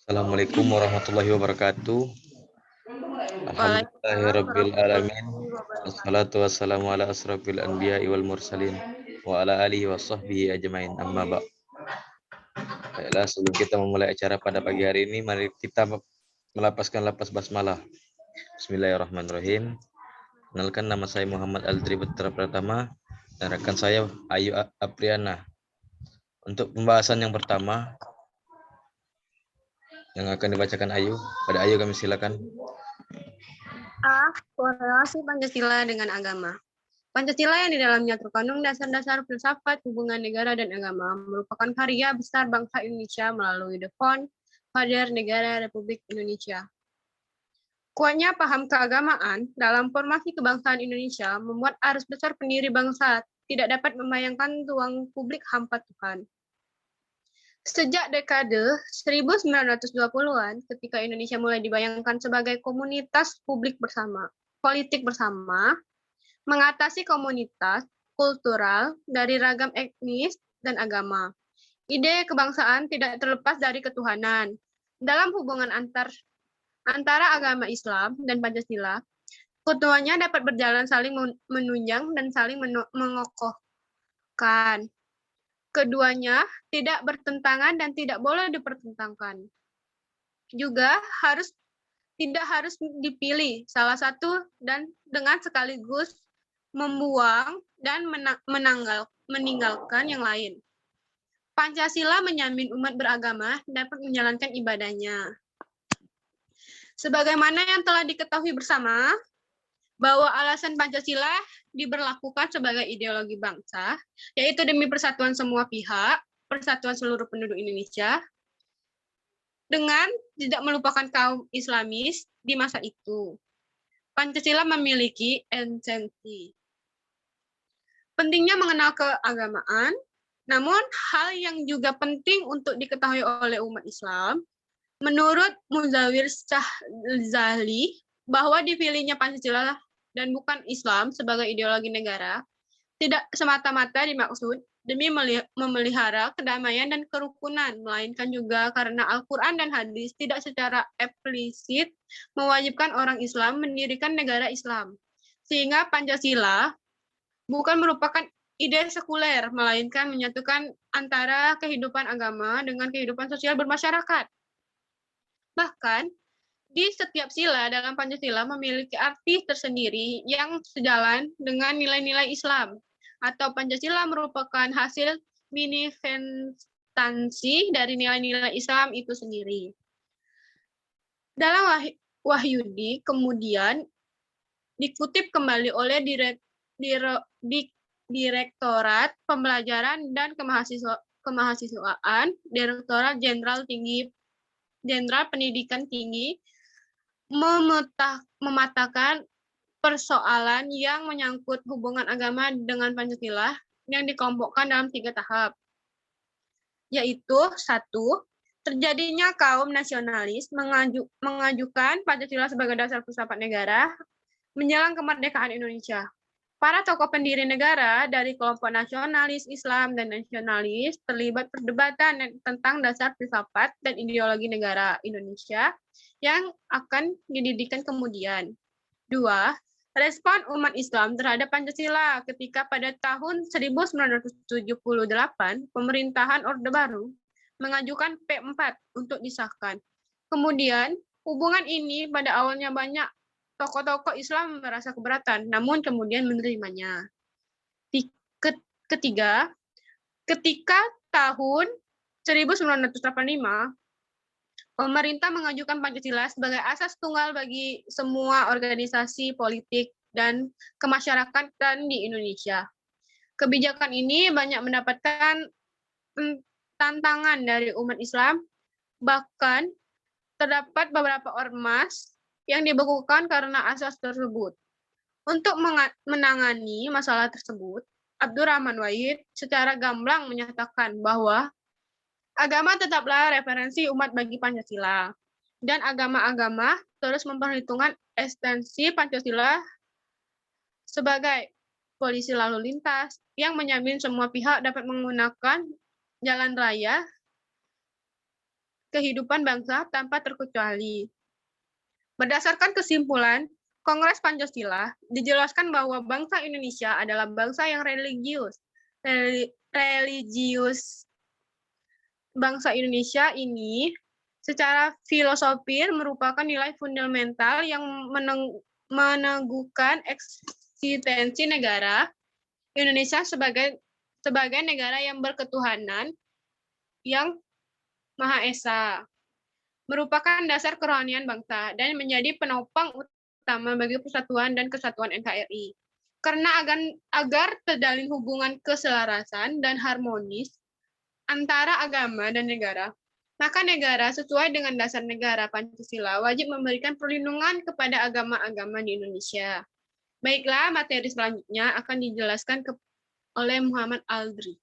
Assalamualaikum warahmatullahi wabarakatuh. Waalaikumsalam Alhamdulillahirabbil alamin. warahmatullahi wabarakatuh. Wassalatu wassalamu ala asrofil anbiya'i wal mursalin wa ala alihi wa sahbihi ajmain. Amma ba'. Baiklah, sebelum kita memulai acara pada pagi hari ini, mari kita melapaskan lapas basmalah. Bismillahirrahmanirrahim. Kenalkan, nama saya Muhammad Aldri Putra Pratama dan rekan saya Ayu Apriana. Untuk pembahasan yang pertama yang akan dibacakan Ayu, pada Ayu kami silakan. Korelasi Pancasila dengan agama. Pancasila yang di dalamnya terkandung dasar-dasar filsafat hubungan negara dan agama merupakan karya besar bangsa Indonesia melalui The Father Negara Republik Indonesia. Kuatnya paham keagamaan dalam formasi kebangsaan Indonesia membuat arus besar pendiri bangsa tidak dapat membayangkan ruang publik hampa Tuhan. Sejak dekade 1920-an, ketika Indonesia mulai dibayangkan sebagai komunitas politik bersama, mengatasi komunitas kultural dari ragam etnis dan agama. Ide kebangsaan tidak terlepas dari ketuhanan. Dalam hubungan antara agama Islam dan Pancasila, keduanya dapat berjalan saling menunjang dan saling mengokohkan. Keduanya tidak bertentangan dan tidak boleh dipertentangkan. Juga tidak harus dipilih salah satu dan dengan sekaligus membuang dan meninggalkan yang lain. Pancasila menjamin umat beragama dapat menjalankan ibadahnya. Sebagaimana yang telah diketahui bersama, bahwa alasan Pancasila diberlakukan sebagai ideologi bangsa, yaitu demi persatuan semua pihak, persatuan seluruh penduduk Indonesia, dengan tidak melupakan kaum Islamis di masa itu. Pancasila memiliki esensi. Pentingnya mengenal keagamaan, namun hal yang juga penting untuk diketahui oleh umat Islam, menurut Muzawir Syahzali, bahwa dipilihnya Pancasila dan bukan Islam sebagai ideologi negara, tidak semata-mata dimaksud demi memelihara kedamaian dan kerukunan, melainkan juga karena Al-Quran dan hadis tidak secara eksplisit mewajibkan orang Islam mendirikan negara Islam. Sehingga Pancasila bukan merupakan ide sekuler, melainkan menyatukan antara kehidupan agama dengan kehidupan sosial bermasyarakat. Bahkan, di setiap sila dalam Pancasila memiliki arti tersendiri yang sejalan dengan nilai-nilai Islam, atau Pancasila merupakan hasil manifestasi dari nilai-nilai Islam itu sendiri. Dalam Wahyudi kemudian dikutip kembali oleh Direktorat Pembelajaran dan Kemahasiswaan, Direktorat Jenderal Pendidikan Tinggi, mematakan persoalan yang menyangkut hubungan agama dengan Pancasila yang dikelompokkan dalam 3 tahap, yaitu 1. Terjadinya kaum nasionalis mengajukan Pancasila sebagai dasar filsafat negara menjelang kemerdekaan Indonesia. Para tokoh pendiri negara dari kelompok nasionalis Islam dan nasionalis terlibat perdebatan tentang dasar filsafat dan ideologi negara Indonesia yang akan didirikan kemudian. 2. Respon umat Islam terhadap Pancasila ketika pada tahun 1978 pemerintahan Orde Baru mengajukan P4 untuk disahkan. Kemudian, hubungan ini pada awalnya banyak tokoh-tokoh Islam merasa keberatan, namun kemudian menerimanya. Ketiga, ketika tahun 1985, pemerintah mengajukan Pancasila sebagai asas tunggal bagi semua organisasi politik dan kemasyarakatan di Indonesia. Kebijakan ini banyak mendapatkan tantangan dari umat Islam, bahkan terdapat beberapa ormas yang dibekukan karena asas tersebut. Untuk menangani masalah tersebut, Abdurrahman Wahid secara gamblang menyatakan bahwa agama tetaplah referensi umat bagi Pancasila, dan agama-agama terus memperhitungkan esensi Pancasila sebagai polisi lalu lintas yang menjamin semua pihak dapat menggunakan jalan raya kehidupan bangsa tanpa terkecuali. Berdasarkan kesimpulan Kongres Pancasila, dijelaskan bahwa bangsa Indonesia adalah bangsa yang religius. Bangsa Indonesia ini secara filosofis merupakan nilai fundamental yang meneguhkan eksistensi negara Indonesia sebagai negara yang berketuhanan yang Maha Esa, merupakan dasar kerohanian bangsa dan menjadi penopang utama bagi persatuan dan kesatuan NKRI. Karena agar terjalin hubungan keselarasan dan harmonis antara agama dan negara, maka negara sesuai dengan dasar negara Pancasila wajib memberikan perlindungan kepada agama-agama di Indonesia. Baiklah, materi selanjutnya akan dijelaskan oleh Muhammad Aldri.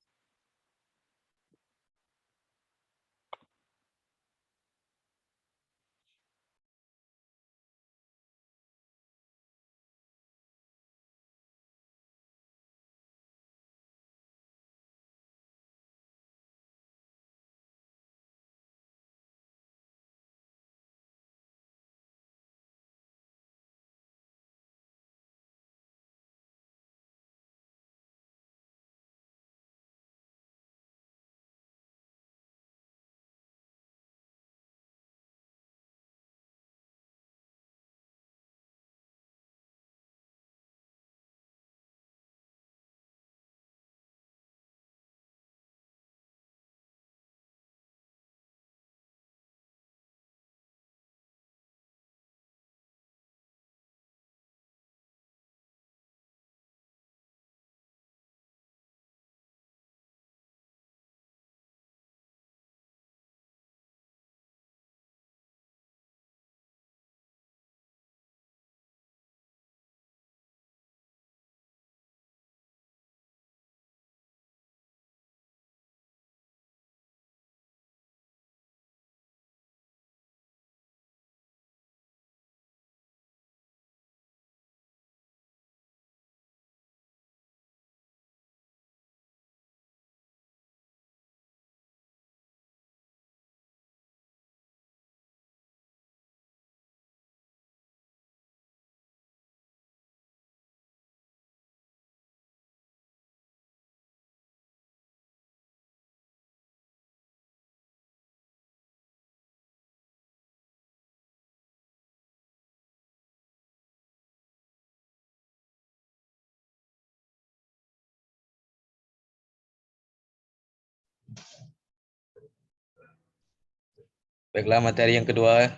Baiklah, materi yang kedua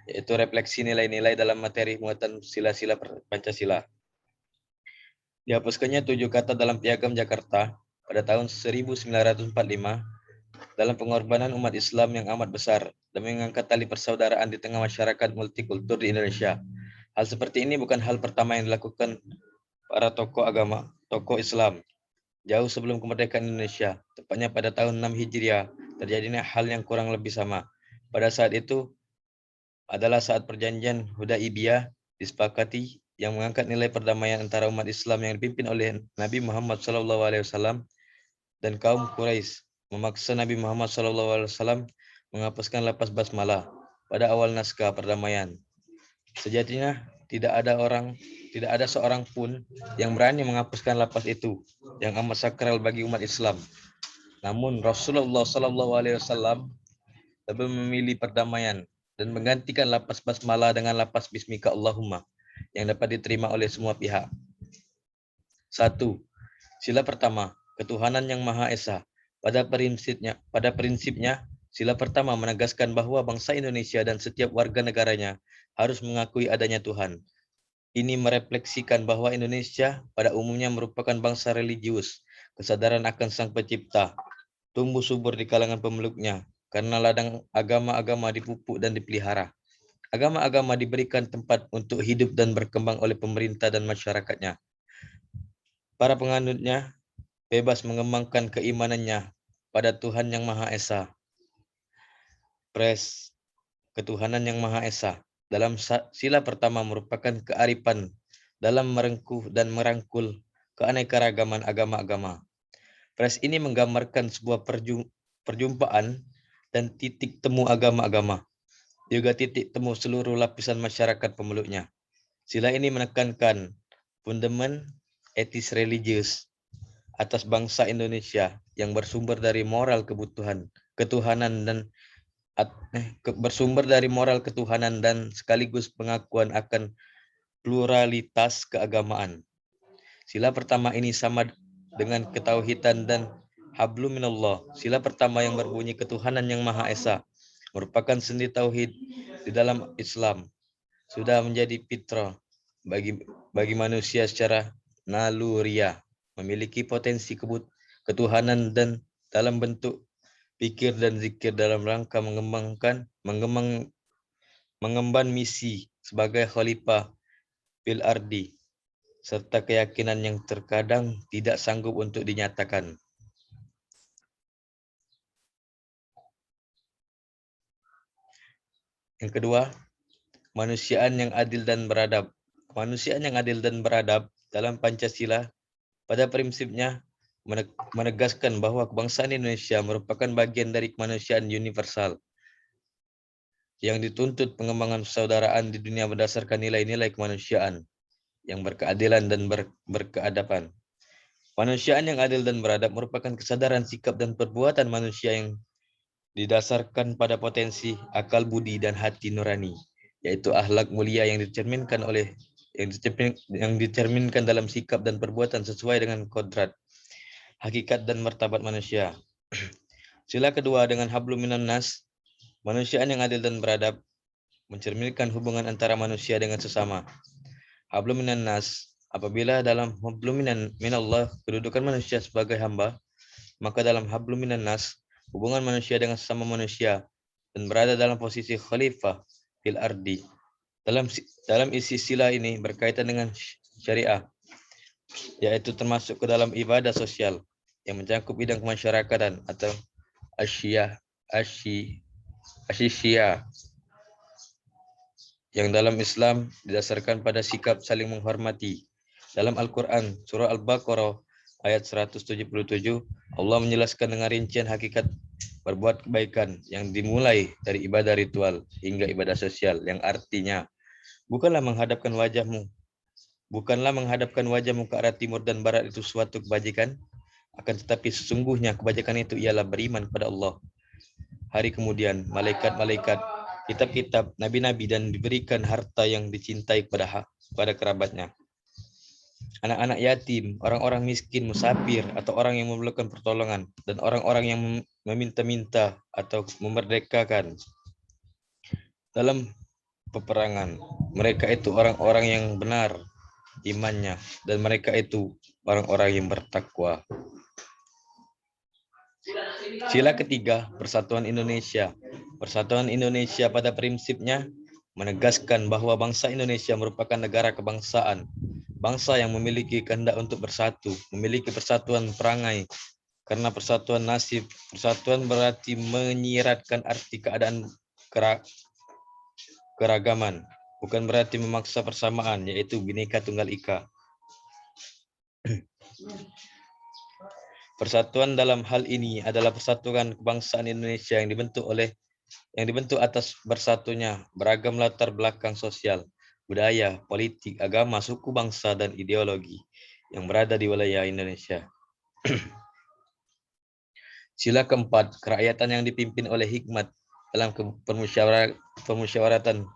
yaitu refleksi nilai-nilai dalam materi muatan sila-sila Pancasila. Dihapuskannya 7 kata dalam Piagam Jakarta pada tahun 1945 dalam pengorbanan umat Islam yang amat besar demi mengangkat tali persaudaraan di tengah masyarakat multikultur di Indonesia. Hal seperti ini bukan hal pertama yang dilakukan para tokoh agama, tokoh Islam. Jauh sebelum kemerdekaan Indonesia, tepatnya pada tahun 6 Hijriah, terjadinya hal yang kurang lebih sama. Pada saat itu adalah saat perjanjian Hudaibiyah disepakati yang mengangkat nilai perdamaian antara umat Islam yang dipimpin oleh Nabi Muhammad SAW dan kaum Quraisy, memaksa Nabi Muhammad SAW menghapuskan lafaz basmalah pada awal naskah perdamaian. Sejatinya tidak ada seorang pun yang berani menghapuskan lafaz itu yang amat sakral bagi umat Islam. Namun Rasulullah SAW lebih memilih perdamaian dan menggantikan lafaz basmalah dengan lafaz bismika Allahumma yang dapat diterima oleh semua pihak. 1. Sila pertama, ketuhanan yang Maha Esa. Pada prinsipnya, sila pertama menegaskan bahwa bangsa Indonesia dan setiap warga negaranya harus mengakui adanya Tuhan. Ini merefleksikan bahwa Indonesia pada umumnya merupakan bangsa religius. Kesadaran akan Sang Pencipta tumbuh subur di kalangan pemeluknya karena ladang agama-agama dipupuk dan dipelihara. Agama-agama diberikan tempat untuk hidup dan berkembang oleh pemerintah dan masyarakatnya. Para penganutnya bebas mengembangkan keimanannya pada Tuhan yang Maha Esa. Ketuhanan yang Maha Esa dalam sila pertama merupakan kearifan dalam merengkuh dan merangkul keanekaragaman agama-agama. Ini menggambarkan sebuah perjumpaan dan titik temu agama-agama, juga titik temu seluruh lapisan masyarakat pemeluknya. Sila ini menekankan fundament etis religius atas bangsa Indonesia yang bersumber dari moral ketuhanan dan sekaligus pengakuan akan pluralitas keagamaan. Sila pertama ini sama dengan ketauhidan dan hablum minallah. Sila pertama yang berbunyi ketuhanan yang Maha Esa merupakan sendi tauhid di dalam Islam. Sudah menjadi fitrah bagi manusia secara naluriah, memiliki potensi ketuhanan dan dalam bentuk pikir dan zikir dalam rangka mengemban misi sebagai khalifah fil ardi, serta keyakinan yang terkadang tidak sanggup untuk dinyatakan. Yang kedua, kemanusiaan yang adil dan beradab. Kemanusiaan yang adil dan beradab dalam Pancasila pada prinsipnya menegaskan bahwa kebangsaan Indonesia merupakan bagian dari kemanusiaan universal yang dituntut pengembangan persaudaraan di dunia berdasarkan nilai-nilai kemanusiaan yang berkeadilan dan berkeadaban. Kemanusiaan yang adil dan beradab merupakan kesadaran sikap dan perbuatan manusia yang didasarkan pada potensi akal budi dan hati nurani, yaitu akhlak mulia yang dicerminkan dalam sikap dan perbuatan sesuai dengan kodrat, hakikat dan martabat manusia. Sila kedua dengan hablum minan nas, kemanusiaan yang adil dan beradab mencerminkan hubungan antara manusia dengan sesama. Hablum minan nas, apabila dalam hablum minallah kedudukan manusia sebagai hamba, maka dalam hablum minan nas hubungan manusia dengan sesama manusia dan berada dalam posisi khalifah fil ardi. Dalam isi sila ini berkaitan dengan syariah, yaitu termasuk ke dalam ibadah sosial yang mencakup bidang kemasyarakatan atau asyia yang dalam Islam didasarkan pada sikap saling menghormati. Dalam Al-Quran, surah Al-Baqarah ayat 177, Allah menjelaskan dengan rincian hakikat berbuat kebaikan yang dimulai dari ibadah ritual hingga ibadah sosial, yang artinya bukanlah menghadapkan wajahmu ke arah timur dan barat itu suatu kebajikan, akan tetapi sesungguhnya kebajikan itu ialah beriman kepada Allah, hari kemudian, malaikat-malaikat, kitab-kitab, nabi-nabi, dan diberikan harta yang dicintai pada kerabatnya. Anak-anak yatim, orang-orang miskin, musafir, atau orang yang memerlukan pertolongan, dan orang-orang yang meminta-minta atau memerdekakan dalam peperangan. Mereka itu orang-orang yang benar imannya, dan mereka itu orang-orang yang bertakwa. Sila ketiga, Persatuan Indonesia. Persatuan Indonesia pada prinsipnya menegaskan bahwa bangsa Indonesia merupakan negara kebangsaan. Bangsa yang memiliki kehendak untuk bersatu, memiliki persatuan perangai. Karena persatuan nasib, persatuan berarti menyiratkan arti keadaan keragaman. Bukan berarti memaksa persamaan, yaitu Bhinneka Tunggal Ika. Persatuan dalam hal ini adalah persatuan kebangsaan Indonesia yang dibentuk atas bersatunya beragam latar belakang sosial, budaya, politik, agama, suku bangsa, dan ideologi yang berada di wilayah Indonesia. Sila keempat, kerakyatan yang dipimpin oleh hikmat dalam permusyawaratan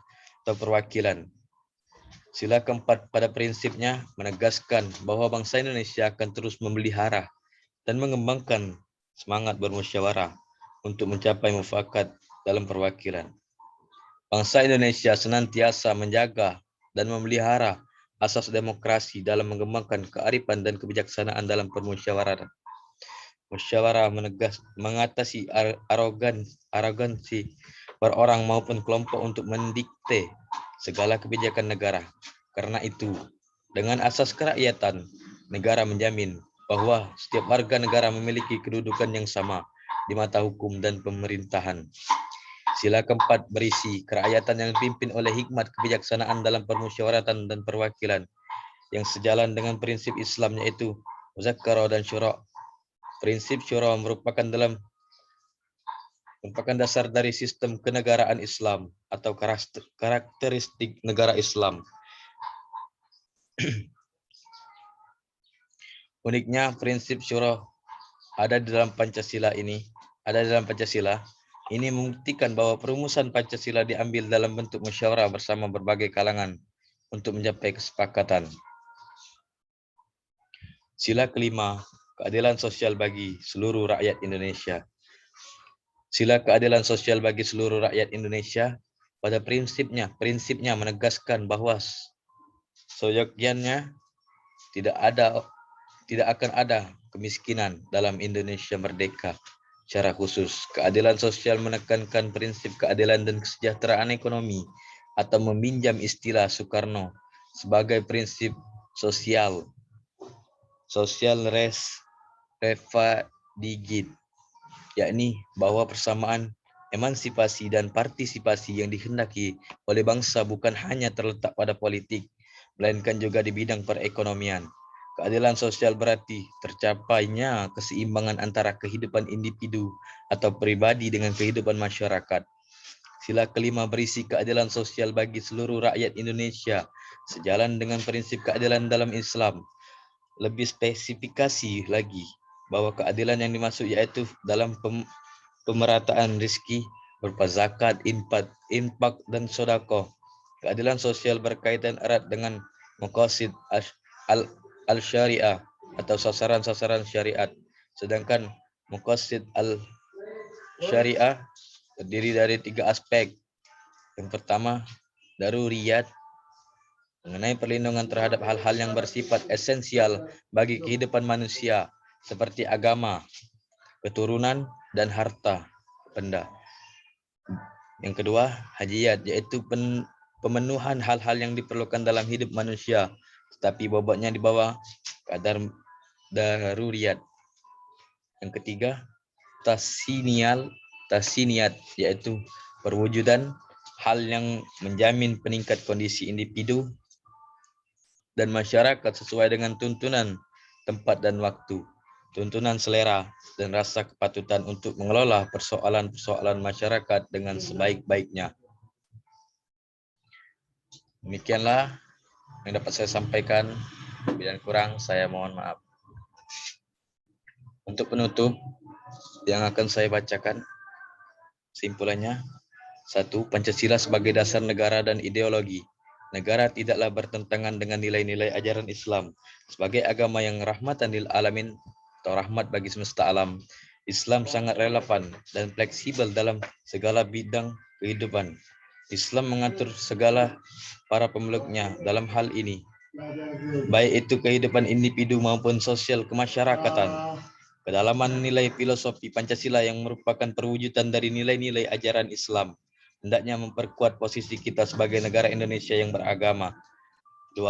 atau perwakilan. Sila keempat pada prinsipnya menegaskan bahwa bangsa Indonesia akan terus memelihara dan mengembangkan semangat bermusyawarah untuk mencapai mufakat dalam perwakilan. Bangsa Indonesia senantiasa menjaga dan memelihara asas demokrasi dalam mengembangkan kearifan dan kebijaksanaan dalam permusyawaratan. Musyawarah mengatasi arogansi per orang maupun kelompok untuk mendikte segala kebijakan negara. Karena itu, dengan asas kerakyatan, negara menjamin bahwa setiap warga negara memiliki kedudukan yang sama di mata hukum dan pemerintahan. Sila keempat berisi kerakyatan yang dipimpin oleh hikmat kebijaksanaan dalam permusyawaratan dan perwakilan yang sejalan dengan prinsip Islam, yaitu muzakarah dan syura. Prinsip syura merupakan dalam merupakan dasar dari sistem kenegaraan Islam atau karakteristik negara Islam. Uniknya prinsip syura ada di dalam Pancasila ini membuktikan bahwa perumusan Pancasila diambil dalam bentuk musyawarah bersama berbagai kalangan untuk mencapai kesepakatan. Sila kelima, keadilan sosial bagi seluruh rakyat Indonesia. Sila keadilan sosial bagi seluruh rakyat Indonesia pada prinsipnya menegaskan bahwa seyogyanya tidak akan ada kemiskinan dalam Indonesia merdeka. Secara khusus, keadilan sosial menekankan prinsip keadilan dan kesejahteraan ekonomi atau meminjam istilah Soekarno sebagai prinsip social res refadigit, yakni bahwa persamaan, emansipasi, dan partisipasi yang dikehendaki oleh bangsa bukan hanya terletak pada politik, melainkan juga di bidang perekonomian. Keadilan sosial berarti tercapainya keseimbangan antara kehidupan individu atau pribadi dengan kehidupan masyarakat. Sila kelima berisi keadilan sosial bagi seluruh rakyat Indonesia, sejalan dengan prinsip keadilan dalam Islam. Lebih spesifikasi lagi, bahwa keadilan yang dimaksud yaitu dalam pemerataan rezeki berupa zakat, infak, dan sedekah. Keadilan sosial berkaitan erat dengan maqasid al-syariah atau sasaran-sasaran syariat. Sedangkan maqasid al-syariah terdiri dari 3 aspek. Yang pertama, daruriyat, mengenai perlindungan terhadap hal-hal yang bersifat esensial bagi kehidupan manusia, seperti agama, keturunan, dan harta benda. Yang kedua, hajiyat, yaitu pemenuhan hal-hal yang diperlukan dalam hidup manusia, tetapi bobotnya di bawah kadar daruriyat. Yang ketiga, tasiniyat, yaitu perwujudan hal yang menjamin peningkat kondisi individu dan masyarakat sesuai dengan tuntunan tempat dan waktu, tuntunan selera, dan rasa kepatutan untuk mengelola persoalan-persoalan masyarakat dengan sebaik-baiknya. Demikianlah yang dapat saya sampaikan. Lebih dan kurang saya mohon maaf. Untuk penutup yang akan saya bacakan, simpulannya: 1. Pancasila sebagai dasar negara dan ideologi. Negara tidaklah bertentangan dengan nilai-nilai ajaran Islam. Sebagai agama yang rahmatan lil alamin atau rahmat bagi semesta alam, Islam sangat relevan dan fleksibel dalam segala bidang kehidupan. Islam mengatur segala para pemeluknya dalam hal ini, baik itu kehidupan individu maupun sosial kemasyarakatan. Kedalaman nilai filosofi Pancasila yang merupakan perwujudan dari nilai-nilai ajaran Islam hendaknya memperkuat posisi kita sebagai negara Indonesia yang beragama. 2.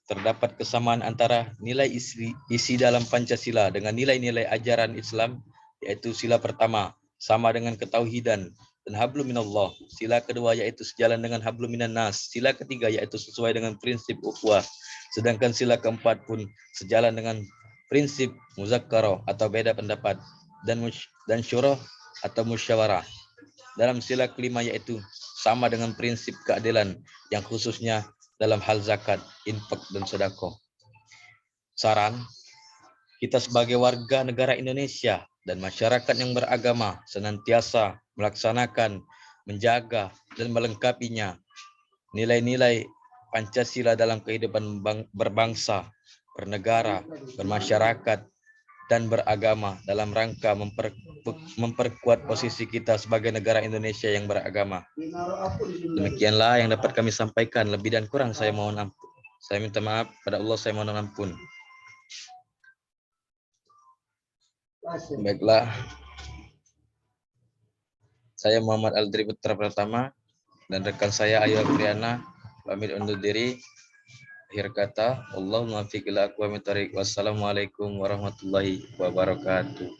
Terdapat kesamaan antara nilai isi dalam Pancasila dengan nilai-nilai ajaran Islam, yaitu sila pertama sama dengan ketauhidan dan hablum minallah. Sila kedua yaitu sejalan dengan hablum minan nas. Sila ketiga yaitu sesuai dengan prinsip ukhuwah. Sedangkan sila keempat pun sejalan dengan prinsip muzakkarah atau beda pendapat dan syurah atau musyawarah. Dalam sila kelima yaitu sama dengan prinsip keadilan yang khususnya dalam hal zakat, infak, dan sedekah. Saran, kita sebagai warga negara Indonesia dan masyarakat yang beragama senantiasa melaksanakan, menjaga, dan melengkapinya nilai-nilai Pancasila dalam kehidupan berbangsa, bernegara, bermasyarakat, dan beragama dalam rangka memperkuat posisi kita sebagai negara Indonesia yang beragama. Demikianlah yang dapat kami sampaikan. Lebih dan kurang saya mohon ampun. Saya minta maaf pada Allah, saya mohon ampun. Baiklah. Saya Muhammad Aldri Putra Pratama dan rekan saya Ayu Apriana pamit undur diri. Akhir kata, Allahumma fiqh ila aqwamit thariq. Wassalamualaikum warahmatullahi wabarakatuh.